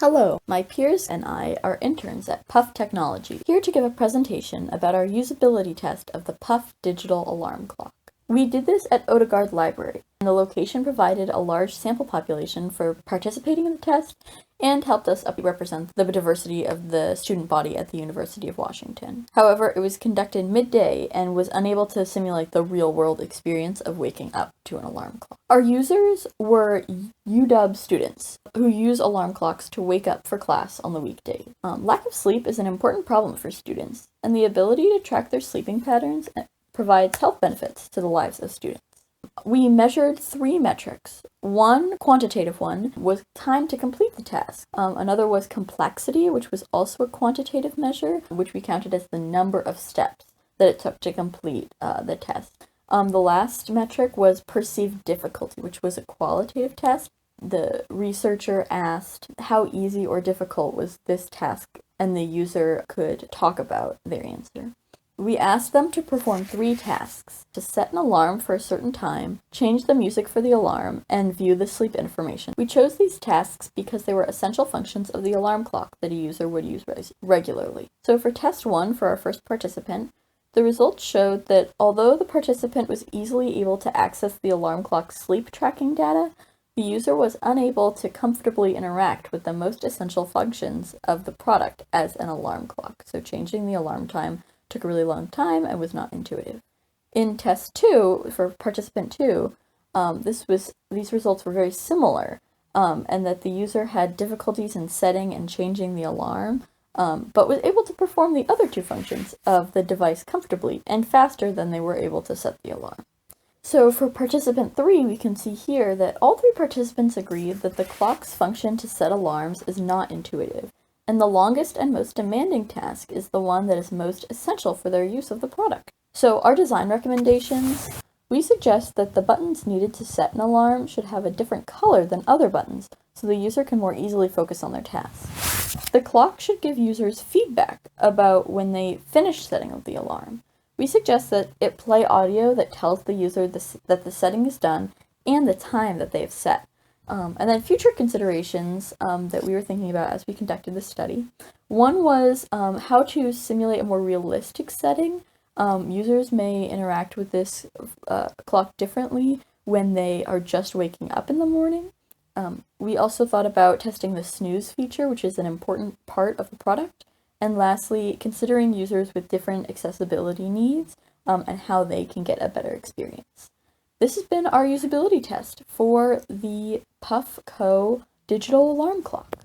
Hello, my peers and I are interns at Puff Technology, here to give a presentation about our usability test of the Puff digital alarm clock. We did this at Odegaard Library, and the location provided a large sample population for participating in the test and helped us represent the diversity of the student body at the University of Washington. However, it was conducted midday and was unable to simulate the real-world experience of waking up to an alarm clock. Our users were UW students who use alarm clocks to wake up for class on the weekdays. Lack of sleep is an important problem for students, and the ability to track their sleeping patterns provides health benefits to the lives of students. We measured 3 metrics. One, quantitative one, was time to complete the task. Another was complexity, which was also a quantitative measure, which we counted as the number of steps that it took to complete the test. The last metric was perceived difficulty, which was a qualitative test. The researcher asked how easy or difficult was this task, and the user could talk about their answer. We asked them to perform 3 tasks: to set an alarm for a certain time, change the music for the alarm, and view the sleep information. We chose these tasks because they were essential functions of the alarm clock that a user would use regularly. So for test 1, for our first participant, the results showed that although the participant was easily able to access the alarm clock's sleep tracking data, the user was unable to comfortably interact with the most essential functions of the product as an alarm clock. So changing the alarm time took a really long time and was not intuitive. In test 2, for participant 2, these results were very similar, and that the user had difficulties in setting and changing the alarm, but was able to perform the other 2 functions of the device comfortably and faster than they were able to set the alarm. So for participant 3, we can see here that all 3 participants agreed that the clock's function to set alarms is not intuitive, and the longest and most demanding task is the one that is most essential for their use of the product. So our design recommendations, we suggest that the buttons needed to set an alarm should have a different color than other buttons, so the user can more easily focus on their task. The clock should give users feedback about when they finish setting of the alarm. We suggest that it play audio that tells the user that the setting is done and the time that they've set. And then future considerations that we were thinking about as we conducted this study. One was how to simulate a more realistic setting. Users may interact with this clock differently when they are just waking up in the morning. We also thought about testing the snooze feature, which is an important part of the product. And lastly, considering users with different accessibility needs and how they can get a better experience. This has been our usability test for the Puff Co. digital alarm clock.